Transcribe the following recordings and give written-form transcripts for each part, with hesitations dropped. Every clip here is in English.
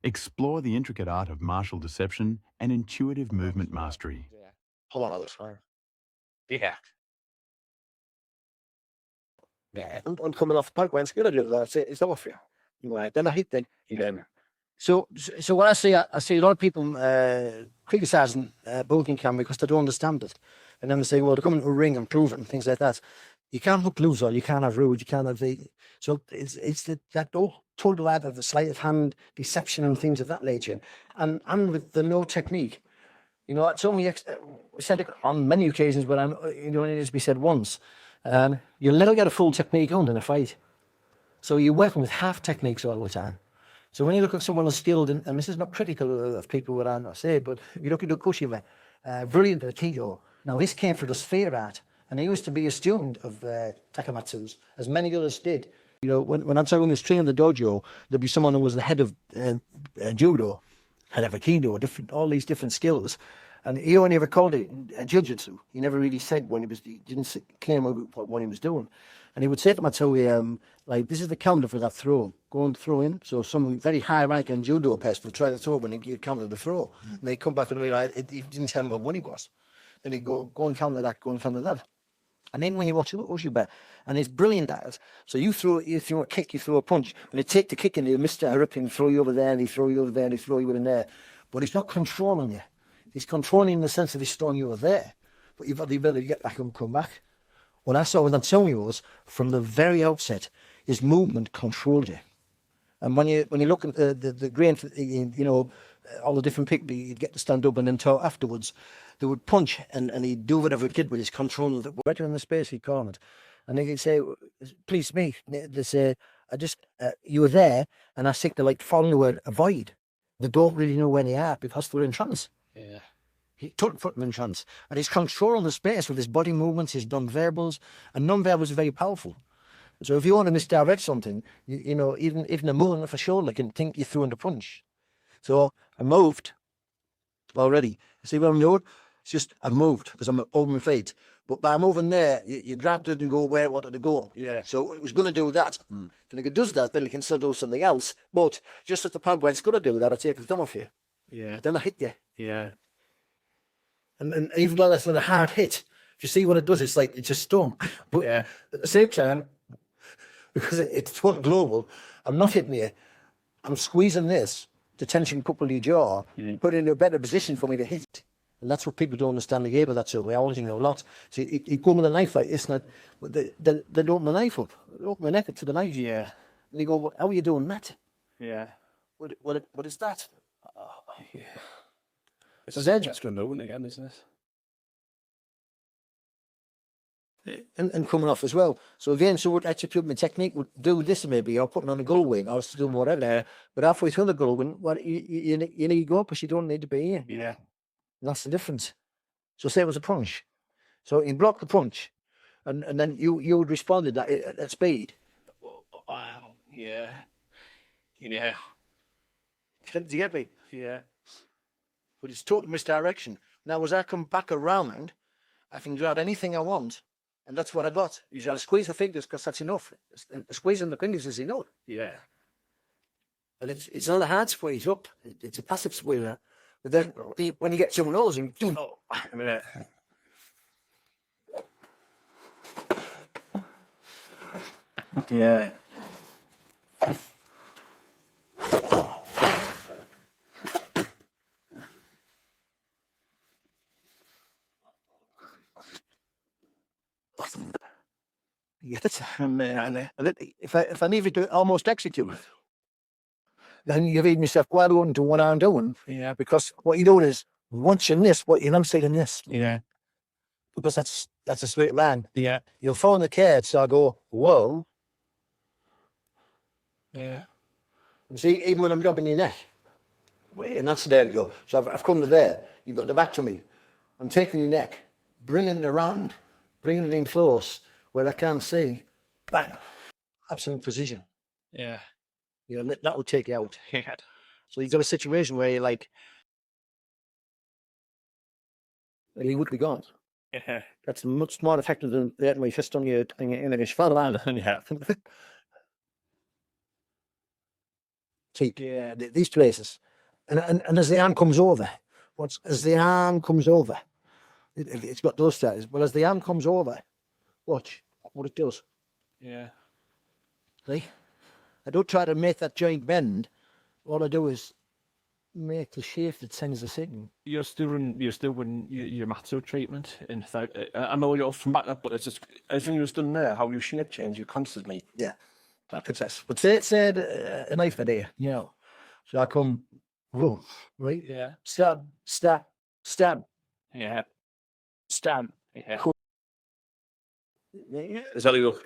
Explore the intricate art of martial deception and intuitive movement mastery. Yeah. Hold on, other side. Yeah. Yeah. I'm coming off the park when it's good. I do that. It's off here. Right. Then I hit then. Then. So what I see a lot of people criticizing booking camp because they don't understand it, and then they say, well, they're coming to a ring and prove it and things like that. You can't hook loser, you can't have rude, you can't have the. So it's that total art of the sleight of hand, deception, and things of that nature, and with the no technique. You know, it's only we said it on many occasions, but it needs to be said once. You'll never get a full technique on in a fight. So you're working with half techniques all the time. So when you look at someone who's skilled, and this is not critical of people what I say, but you look at Kushima, brilliant at Aikido. Now this came from the sphere art, and he used to be a student of Takamatsu's, as many others did. You know, when I'm talking this training in the dojo, there'd be someone who was the head of judo, head of Aikido, all these different skills. And he only ever called it jiu-jitsu. He never really said he didn't claim what he was doing. And he would say to Matsui, like, this is the counter for that throw. Go and throw in. So some very high-ranking judo person would try to throw when he'd counter the throw. And they'd come back and realize he didn't tell him what one he was. Then he'd go and counter that, go and counter that. And then when you watch Ushiba, and it's brilliant at it. So you throw a kick, you throw a punch, and they take the kick and they miss the rip and throw you over there, and they throw you over there, and they throw you in there. But he's not controlling you. He's controlling in the sense that he's throwing you over there. But you've got the ability to get back and come back. What I saw with Antonio was, from the very outset, his movement controlled you. And when you look at the grain, you know, all the different people, you'd get to stand up and then talk afterwards. They would punch and he'd do whatever he did with his control. Right in the space, he'd call it. And they'd say, please me. They say, you were there, and I think they're like falling to a void. They don't really know where they are because they're in trance. Yeah. He took put them in trance. And he's controlling the space with his body movements, his non-verbals, and non-verbals are very powerful. So if you want to misdirect something, you know, even a movement for shoulder can think you threw in the punch. So I moved already. See what I'm doing? It's just I moved because I'm over my feet. But by moving there, you grabbed it and go where it wanted to go. Yeah. So it was going to do that. And if it does that, then it can still do something else. But just at the point where it's going to do that, I take the thumb off you. Yeah. Then I hit you. Yeah. And even though that's not a hard hit, if you see what it does, it's like it's a storm. But at the same time, because it's total global, I'm not hitting you. I'm squeezing this to tension couple your jaw, put it in a better position for me to hit. And that's what people don't understand the game of that sort of biology, you know, a lot. See, you go with a knife like this, but they open the knife up. They open the neck up to the knife. Yeah. And you go, well, how are you doing that? Yeah. What is that? Yeah. It's a edge. It's going to open again, isn't it? And coming off as well. So again, so what execute my technique would do this maybe, or putting on a gull wing, or doing whatever. But halfway through the gull wing, you need to go up, because you don't need to be here. Yeah. And that's the difference. So say it was a punch. So you block the punch, and then you would respond to that at speed. Wow. Yeah. Yeah. Do you get me? Yeah. But it's total misdirection. Now, as I come back around, I can grab anything I want. And that's what I got. You got to squeeze the fingers, because that's enough. Squeezing the fingers is enough. Yeah. And it's not a hard squeeze up. It's a passive squeeze. But then when you get someone else, and a minute. Yeah. Yes, and if I need to almost execute it, then you leave yourself quite on to what I'm doing. Yeah. Because what you're doing is, once you're in this, what you're not saying this. Yeah. Because that's a straight line. Yeah. You'll fall in the cage, so I go, whoa. Yeah. You see, even when I'm dropping your neck, and that's there you go. So I've come to there. You've got the back to me. I'm taking your neck, bringing it around, bringing it in close, where I can't see. Bang. Absolute precision. Yeah. You know, that will take you out. Yeah. So you've got a situation where you're like, he would be gone. Yeah. That's much more effective than letting my fist on your English fatherland. Yeah. teeth, these places. And as the arm comes over, as the arm comes over, it's got those stairs. Well, as the arm comes over, watch what it does. Yeah. See? I don't try to make that joint bend. All I do is make the shape that sends the signal. You're still doing your matzo treatment in without. I know you're from back, but it's just everything you've done there. How you shape change, you constantly. Yeah, that's it. But say a knife idea, you know. So I come, whoa, right? Yeah. Stab, stab, stab, Yeah. stab. Yeah. Yeah. Is that you?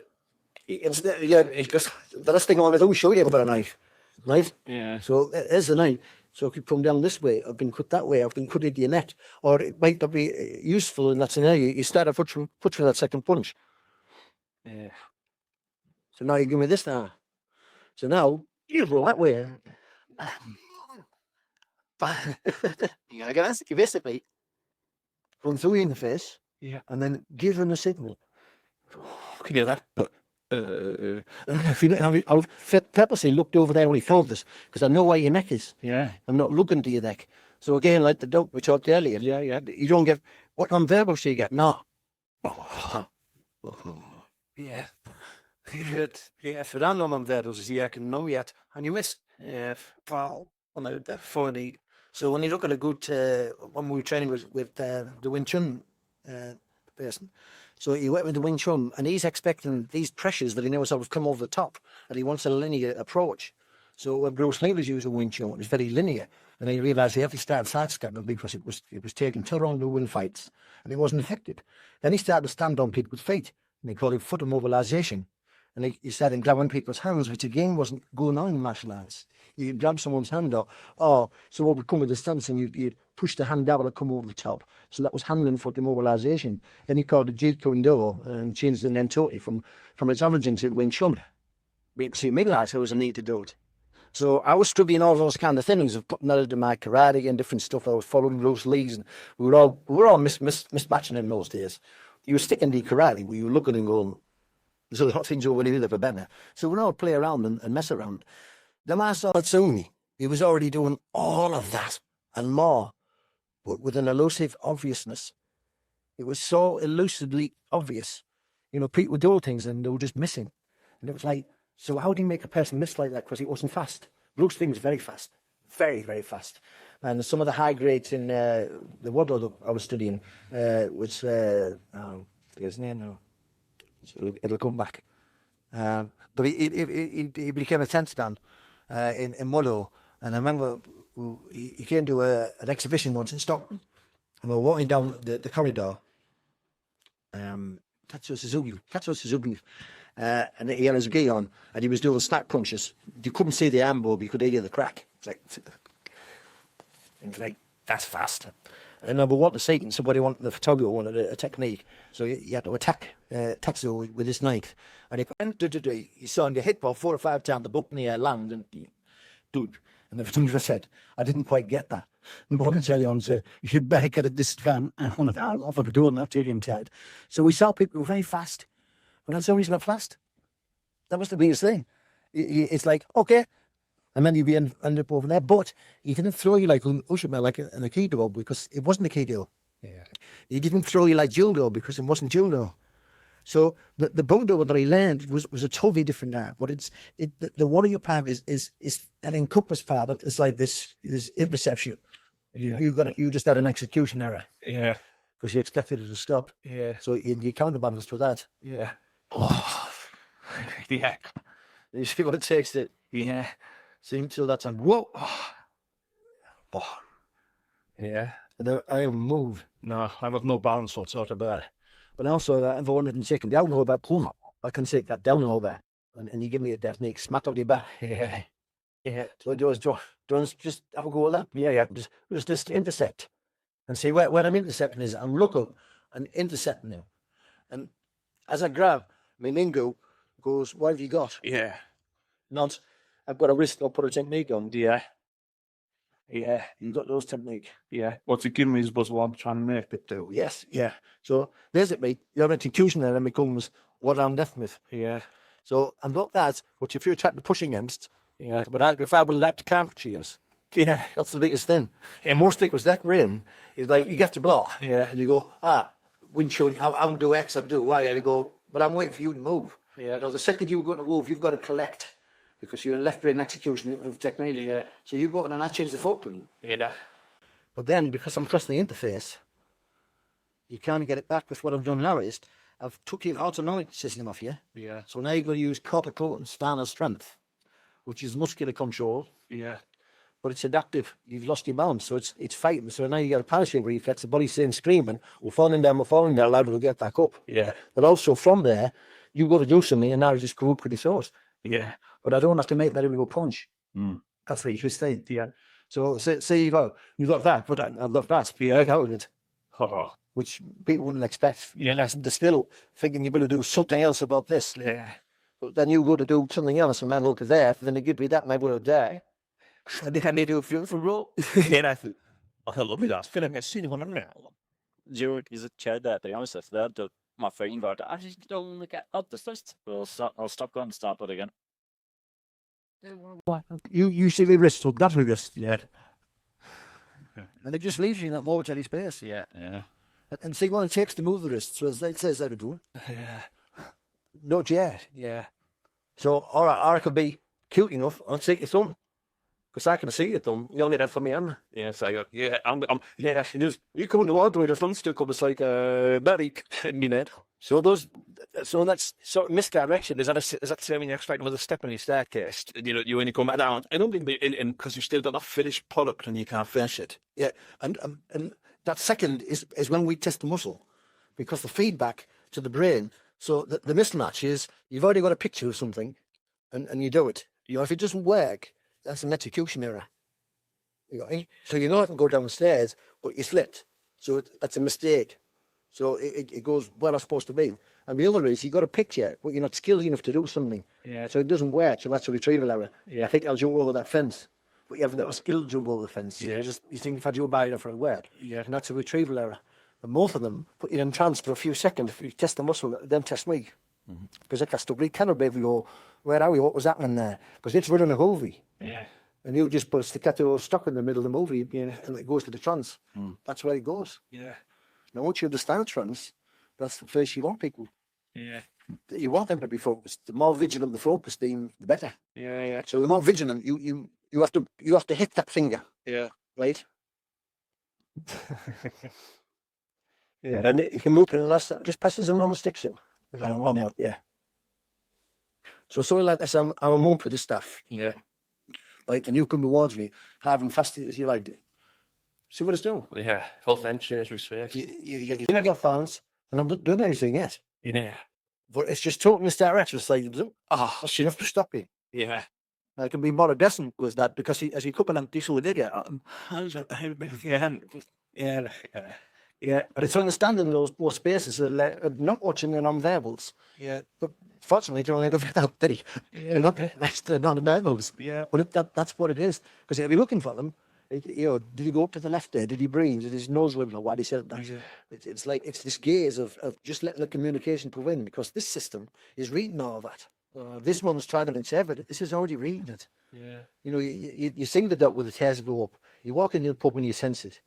It's just the last thing I want to do is show you about a knife, right? Yeah. So there's the knife. So if you come down this way, I've been cut that way, I've been cut into your neck, or it might not be useful in that scenario. You start a foot for that second punch. Yeah. So now you give me this now. So now you roll that way. You gotta get you basically run through you in the face, Yeah. and then give them a signal. Can you do that? If you, I'll purposely looked over there when he filmed this because I know where your neck is. Yeah. I'm not looking to your neck. So again, like the dog we talked earlier, yeah, you don't get what non-verbals do you get? No. Yeah. Yeah, for that non-verbals is I can know yet, and you miss. Yeah. Wow, on the funny. So when you look at a good when we were training with the Wing Chun person, so he went with the Wing Chun, and he's expecting these pressures that he knows sort of come over the top, and he wants a linear approach. So when Bruce Lee was using Wing Chun, it was very linear, and he realised he had to start sidestepping because it was taking too long to win fights, and he wasn't effective. Then he started to stand on people's feet, and he called it foot immobilisation. And he started grabbing people's hands, which again wasn't going on in martial arts. You'd grab someone's hand or someone would come with a stance and you'd push the hand down and come over the top. So that was hand and foot immobilisation. Then he called it Jeet Kune Do and changed the Nentoti from its origin to Wing Chun. So you realised there was a need to do it. So I was studying all those kind of things of putting that into my karate and different stuff. I was following Bruce Lee's, and we were all mismatching in those days. You were sticking to karate where you were looking and going, so the hot things over there for better. So we'd all play around and mess around. The master Tatsumi, he was already doing all of that and more, but with an elusive obviousness. It was so elusively obvious. You know, people would do things and they were just missing. And it was like, so how do you make a person miss like that? Because he wasn't fast. Bruce Lee was very fast. Very, very fast. And some of the high grades in the Wardlow I was studying was, his name now. So it'll come back. But he became a 10th dan in Mullow. And I remember he came to an exhibition once in Stockton. And we were walking down the corridor. Katsuo Suzuki. And he had his gi on. And he was doing snap punches. You couldn't see the arm, but you could hear the crack. It's like, that's fast. And number one, the Satan, somebody wanted, the photographer wanted a technique. So you had to attack Tatsuo with this knife. And he saw him hit about 4 or 5 times the book in the air land. And dude, and the photographer said, I didn't quite get that. And Morgan said, you should back at this van. And one of the offered to do it, that him tied. So we saw people very fast. But that's the reason not fast. That was the biggest thing. It's like, okay. And then you'd be end up over there. But he didn't throw you like an Ushima, like an Aikido, because it wasn't Aikido. Yeah. He didn't throw you like Judo, because it wasn't Judo. So the Budo that he learned was a totally different art. But the warrior part is an encompassed part that is like this imperception. You just had an execution error. Yeah. Because you expected it to stop. Yeah. So you counterbalance to that. Yeah. Oh. Yeah. You see what it takes to see until that time. Whoa. Oh. Yeah. I haven't moved. No, I have no balance whatsoever about it. But also, if I wanted to take it down over that, I can take that down over. And you give me a technique, smack out your back. Yeah. Yeah. So just have a go with that. Yeah. Just intercept. And see where I'm intercepting is, I'm looking and intercepting now. And as I grab, my lingo goes, what have you got? Yeah. Not, I've got a wrist, I'll put a technique on. Yeah. Yeah. You got those technique. Yeah. What's it giving me is what I'm trying to make it do. Yes, yeah. So there's it, mate. Your execution there then becomes what I'm left with. Yeah. So I'm not that, but if you're trying to push against, Yeah, but if I would lap the carpet chairs, yeah, that's the biggest thing. And most people that rain is like you get to blow, yeah, and you go, windshield, I'm do X, I'm do Y, and you go, but I'm waiting for you to move. Yeah, the second you're going to move, you've got to collect because you're left brain execution of technology. Yeah. So you go and I change the focal. Yeah. But then because I'm pressing the interface, you can't get it back. With what I've done now is I've took the autonomic system off you. Yeah. So now you're going to use cortical and spinal strength, which is muscular control. Yeah. But it's adaptive. You've lost your balance, so it's fighting. So now you got a parachute reflex. The body's saying, screaming, we're falling down, allowed to get back up. Yeah. But also from there, you got to do something, and now you just go up pretty short. Yeah. But I don't have to make that every go punch. That's what you should say. Yeah. So say you got that, but I love that. Yeah, I got it. Which people wouldn't expect. Yeah, they're still thinking you're going to do something else about this. Yeah. But then you go to do something else, and man, look at that, and then they give me that, and I go to die. I think I need to do a beautiful role. Yeah, I think. I love that. I feel like I've seen one on there. Zero is a chair there, to be honest with you. My fighting about it. I just don't get up this list. I'll stop going and start it again. You see the wrist, so that's the wrist, yeah. And it just leaves you in that momentary space. Yeah. Yeah. And see what it takes to move the wrist. So as it says how to do it. Yeah. Not yet. Yeah. So, all right, or it could be cute enough and take your thumb. Because I can see it, though. You only that for me, Anna. Yeah, so I go, yeah, yeah, it is. You come in the water with your thumb still comes like berry in your head. So that's sort of misdirection. Is that the same when you're expecting with a step on your staircase? You when you come back down. I don't think because you still got a finished product and you can't finish it. Yeah, and that second is when we test the muscle, because the feedback to the brain. So the mismatch is you've already got a picture of something, and you do it. If it doesn't work, that's an execution error. So you know it can go downstairs, but you slipped. So that's a mistake. So it goes where it's supposed to be. And the other is you got a picture, but you're not skilled enough to do something. Yeah. So it doesn't work. So that's a retrieval error. Yeah. I think I'll jump over that fence. But you haven't got a skill to jump over the fence. Yeah. You think if I jump by it for a word. Yeah. And that's a retrieval error. And both of them put you in trance for a few seconds. If you test the muscle, then test me. Because if I still breathe, cannot baby go, where are we? What was happening there? Because it's running a movie. Yeah. And you just put a staccato stuck in the middle of the movie, and it goes to the trance. That's where it goes. Yeah. Now, once you understand trance, that's the first you want people. Yeah. You want them to be focused. The more vigilant the focus, the better. Yeah, yeah. So the more vigilant, you have to hit that finger. Yeah. Right. Yeah. And you can move to the last. Just passes them on the sticks in. Yeah. So something like this, I'm a mum for this stuff. Yeah. Like, and you come towards me, having fast as you like. See what it's doing? Yeah, full tension, respect. You're not got fans, and I'm not doing anything yet. Yeah. But it's just talking to start retro, it's like, that's enough to stop you. Yeah. And it can be more aggressive with that, because as you come in and diesel with it, yeah. But it's understanding those spaces, not watching the non-verbals. Yeah. But fortunately, you only get out, did he? Yeah. That's the non-verbals. Yeah. But that's what it is. Because you'll be looking for them. Did he go up to the left there? Did he breathe? Did his nose wiggle? Why did he say that? Yeah. It's like, it's this gaze of just letting the communication prevail, because this system is reading all that. This one's trying to interpret it. This is already reading it. Yeah. You sing the duck with the tears go up. You walk in the pub and you sense it.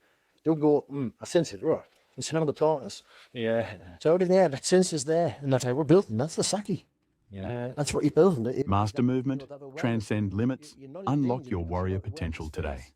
Don't go, I sense it, right? It's another tortoise. Yeah. It's already there. That sense is there. And that's how we're building. That's the Saki. Yeah. That's what you're building. Master movement, transcend limits, unlock your warrior potential today.